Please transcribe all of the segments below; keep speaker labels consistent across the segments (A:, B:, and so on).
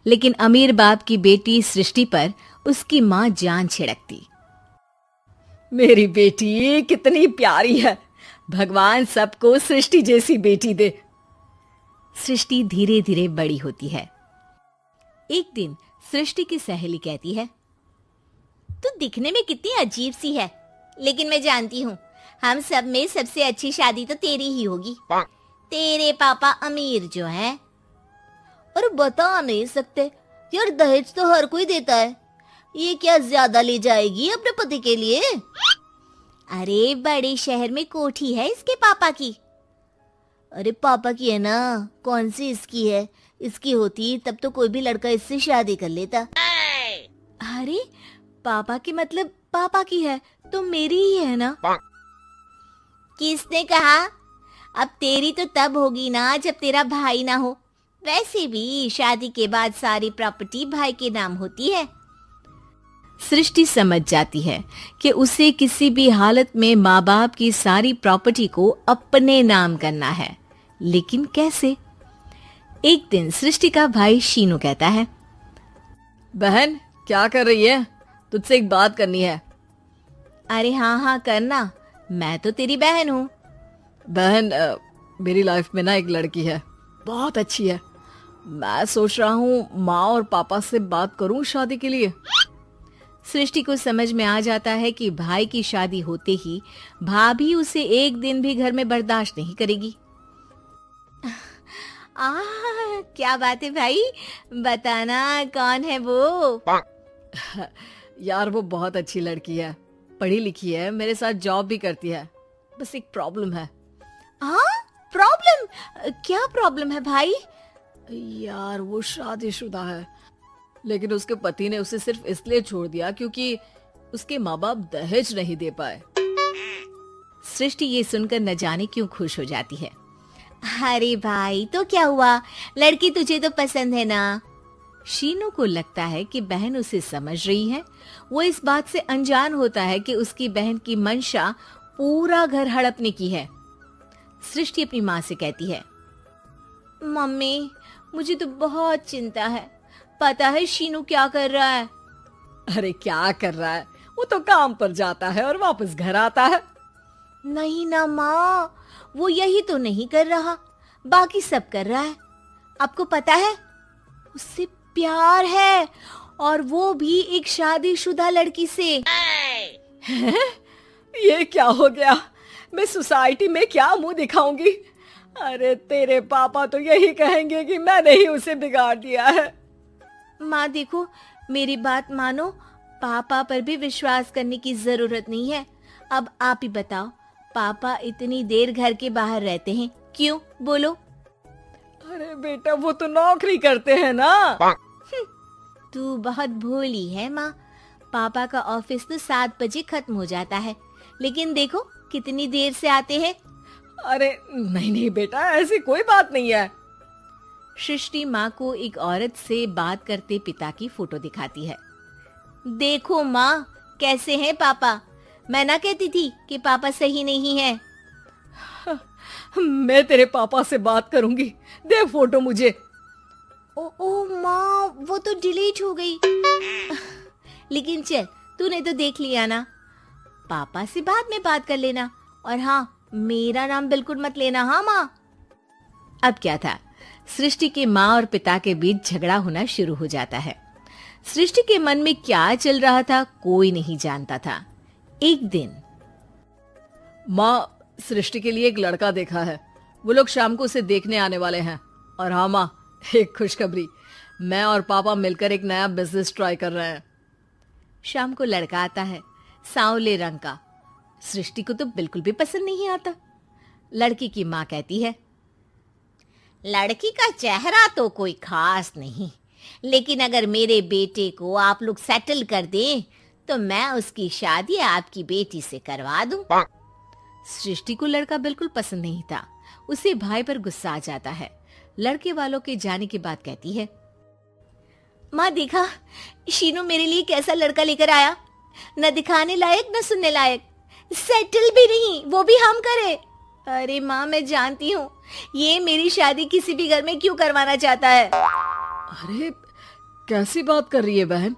A: लेकिन अमीर बाप की बेटी सृष्टि पर उसकी माँ जान छिड़कती।
B: मेरी बेटी कितनी प्यारी है, भगवान सबको सृष्टि जैसी बेटी दे।
A: सृष्टि धीरे धीरे बड़ी होती है। एक दिन सृष्टि की सहेली कहती है,
C: तू दिखने में कितनी अजीब सी है, लेकिन मैं जानती हूँ हम सब में सबसे अच्छी शादी तो तेरी ही होगी। तेरे पापा अमीर जो हैं। और बता नहीं सकते यार, दहेज तो हर कोई देता है, ये क्या ज्यादा ले जाएगी अपने पति के लिए? अरे बड़े शहर में कोठी है इसके पापा की। अरे पापा की है ना, कौन सी इसकी है? इसकी होती तब तो कोई भी लड़का इससे शादी कर लेता।
A: अरे पापा की मतलब पापा की है तो मेरी ही है ना?
C: किसने कहा? अब तेरी तो तब होगी ना जब तेरा भाई ना हो। वैसे भी शादी के बाद सारी प्रॉपर्टी भाई के नाम होती है।
A: सृष्टि समझ जाती है कि उसे किसी भी हालत में माँ बाप की सारी प्रॉपर्टी को अपने नाम करना है, लेकिन कैसे? एक दिन सृष्टि का भाई शीनू कहता है,
B: बहन क्या कर रही है? तुझसे एक बात करनी है।
A: अरे हाँ हाँ करना, मैं तो तेरी बहन हूँ।
B: बहन मेरी लाइफ में ना एक लड़की है, बहुत अच्छी है। मैं सोच रहा हूँ माँ और पापा से बात करूँ शादी के लिए।
A: सृष्टि को समझ में आ जाता है कि भाई की शादी होते ही भाभी उसे एक दिन भी घर में बर्दाश्त नहीं करेगी।
C: क्या बात है भाई, बताना कौन है वो?
B: यार वो बहुत अच्छी लड़की है, पढ़ी लिखी है, मेरे साथ जॉब भी करती है। बस एक प्रॉब्लम है।
C: प्रॉब्लम? क्या प्रॉब्लम है भाई?
B: यार वो शादीशुदा है, लेकिन उसके पति ने उसे सिर्फ इसलिए छोड़ दिया क्योंकि उसके माँ बाप दहेज नहीं दे पाए।
A: सृष्टि ये सुनकर न जाने क्यों खुश हो जाती है।
C: अरे भाई तो क्या हुआ, लड़की तुझे तो पसंद है ना?
A: शीनू को लगता है कि बहन उसे समझ रही है। वो इस बात से अनजान होता है कि उसकी बहन की मंशा पूरा घर हड़पने की है। सृष्टि अपनी माँ से कहती है,
C: मम्मी मुझे तो बहुत चिंता है, पता है शीनू क्या कर रहा है?
B: अरे क्या कर रहा है, वो तो काम पर जाता है और वापस घर आता है।
C: नहीं ना माँ, वो यही तो नहीं कर रहा, बाकी सब कर रहा है। आपको पता है उससे प्यार है, और वो भी एक शादीशुदा लड़की से।
B: ये क्या हो गया, मैं सोसाइटी में क्या मुंह दिखाऊंगी? अरे तेरे पापा तो यही कहेंगे कि मैंने ही उसे बिगाड़ दिया है।
C: माँ देखो, मेरी बात मानो, पापा पर भी विश्वास करने की जरूरत नहीं है। अब आप ही बताओ, पापा इतनी देर घर के बाहर रहते हैं क्यों? बोलो।
B: अरे बेटा वो तो नौकरी करते हैं ना।
C: तू बहुत भोली है माँ, पापा का ऑफिस तो 7 बजे खत्म हो जाता है, लेकिन देखो कितनी देर से आते हैं।
B: अरे नहीं नहीं बेटा, ऐसी कोई बात नहीं है।
A: सृष्टि माँ को एक औरत से बात करते पिता की फोटो दिखाती है।
C: देखो माँ कैसे हैं पापा, मैं ना कहती थी कि पापा सही नहीं है।
B: मैं तेरे पापा से बात करूंगी, दे फोटो मुझे।
C: ओ माँ, वो तो डिलीट हो गई। लेकिन चल, तूने तो देख लिया ना, पापा से बाद में बात कर लेना, और हाँ मेरा नाम बिल्कुल मत लेना। हाँ माँ।
A: अब क्या था, सृष्टि के माँ और पिता के बीच झगड़ा होना शुरू हो जाता है। सृष्टि के मन में क्या चल रहा था कोई नहीं जानता था। एक दिन,
B: माँ सृष्टि के लिए एक लड़का देखा है, वो लोग शाम को उसे देखने आने वाले हैं। और हाँ माँ, एक खुशखबरी, मैं और पापा मिलकर एक नया बिजनेस ट्राई कर रहे हैं।
A: शाम को लड़का आता है, सांवले रंग का। सृष्टि को तो बिल्कुल भी पसंद नहीं आता। लड़की की माँ कहती है,
C: लड़की का चेहरा तो कोई खास नहीं, लेकिन अगर मेरे बेटे को आप लोग सेटल कर दें तो मैं उसकी शादी आपकी बेटी से करवा दूं।
A: सृष्टि को लड़का बिल्कुल पसंद नहीं था। उसे भाई पर गुस्सा आ जाता है। लड़के वालों के जाने के बाद कहती है,
C: माँ देखा शीनू मेरे लिए कैसा लड़का लेकर आया, न दिखाने लायक न सुनने लायक, सेटल भी नहीं, वो भी हम करे। अरे माँ मैं जानती हूँ ये मेरी शादी किसी भी घर में क्यों करवाना चाहता है।
B: अरे कैसी बात कर रही है बहन?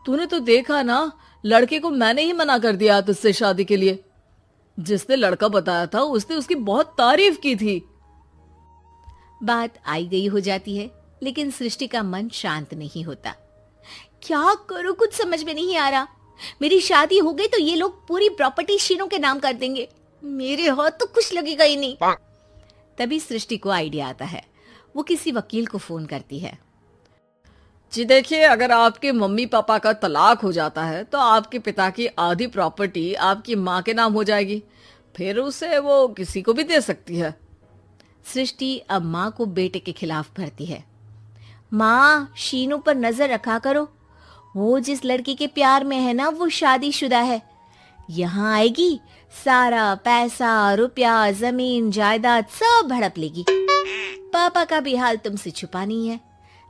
B: तूने तो देखा ना, लड़के को मैंने ही मना कर दिया तुझसे शादी के लिए। जिसने लड़का बताया था उसने उसकी बहुत तारीफ की थी।
A: बात आई गई हो जाती है, लेकिन सृष्टि का मन शांत नहीं होता। क्या करूं, कुछ समझ में नहीं आ रहा। मेरी शादी हो गई तो ये लोग पूरी प्रॉपर्टी शीनू के नाम कर देंगे। मेरे हाथ तो कुछ लगेगा ही नहीं। तभी सृष्टि को आइडिया आता है। वो किसी वकील को फोन करती है।
B: जी देखिए, अगर आपके मम्मी पापा का तलाक हो जाता है तो आपके पिता की आधी प्रॉपर्टी आपकी माँ के नाम हो जाएगी, फिर उसे वो किसी को भी दे सकती है।
A: सृष्टि अब माँ को बेटे के खिलाफ भरती है। माँ, शीनू पर नजर रखा करो। वो जिस लड़की के प्यार में है ना, वो शादीशुदा है। यहाँ आएगी, सारा पैसा, रुपया, जमीन, जायदाद सब हड़प लेगी। पापा का भी हाल तुमसे छुपा नहीं है।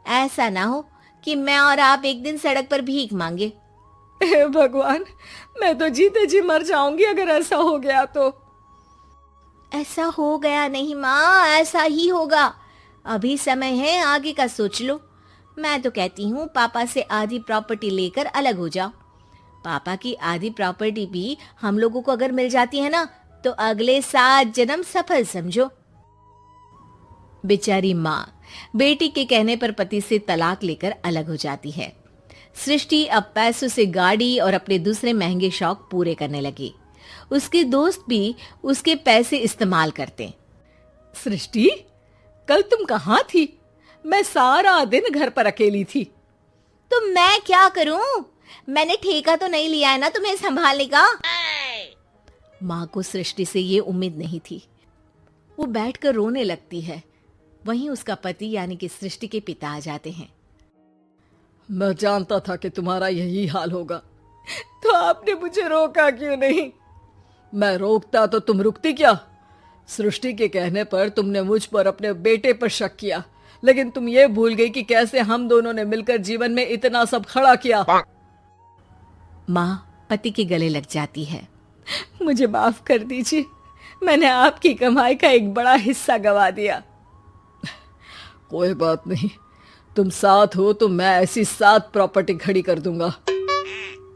A: ऐसा ना हो कि मैं और आप एक दिन सड़क पर भीख मांगे।
B: हे भगवान, मैं तो जीते जी मर जाऊंगी अगर ऐसा हो गया तो।
A: ऐसा हो गया नहीं माँ, ऐसा ही होगा। अभी समय है, आगे का सोच लो। मैं तो कहती हूँ पापा से आधी प्रॉपर्टी लेकर अलग हो जाओ। पापा की आधी प्रॉपर्टी भी हम लोगों को अगर मिल जाती है ना, तो अगले 7 जन्म सफल समझो। बेचारी माँ बेटी के कहने पर पति से तलाक लेकर अलग हो जाती है। सृष्टि अब पैसों से गाड़ी और अपने दूसरे महंगे शौक पूरे करने लगी। उसके दोस्त भी उसके पैसे इस्तेमाल करते।
B: सृष्टि, कल तुम कहाँ थी? मैं सारा दिन घर पर अकेली थी।
C: तो मैं क्या करूं? मैंने ठेका तो नहीं लिया है ना तुम्हें संभालने का।
A: माँ को सृष्टि से ये उम्मीद नहीं थी। वो बैठकर रोने लगती है। वहीं उसका पति यानी कि सृष्टि के पिता आ जाते हैं।
B: मैं जानता था कि तुम्हारा यही हाल होगा, तो आपने मुझे रोका क्यों नहीं? मैं रोकता तो तुम रुकती क्या? सृष्टि के कहने पर तुमने मुझ पर अपने बेटे पर शक किया, लेकिन तुम ये भूल गई कि कैसे हम दोनों ने मिलकर जीवन में इतना सब खड़ा किया।
A: माँ पति के गले लग जाती है।
B: मुझे माफ कर दीजिए, मैंने आपकी कमाई का एक बड़ा हिस्सा गवा दिया। कोई बात नहीं, तुम साथ हो तो मैं ऐसी 7 प्रॉपर्टी खड़ी कर दूंगा।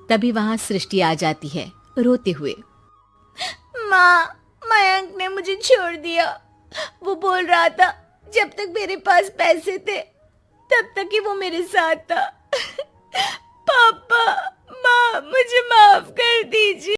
A: तभी वहां सृष्टि आ जाती है रोते हुए।
C: माँ, मयंक ने मुझे छोड़ दिया। वो बोल रहा था जब तक मेरे पास पैसे थे तब तक ही वो मेरे साथ था। पापा, माँ, मुझे माफ कर दीजिए।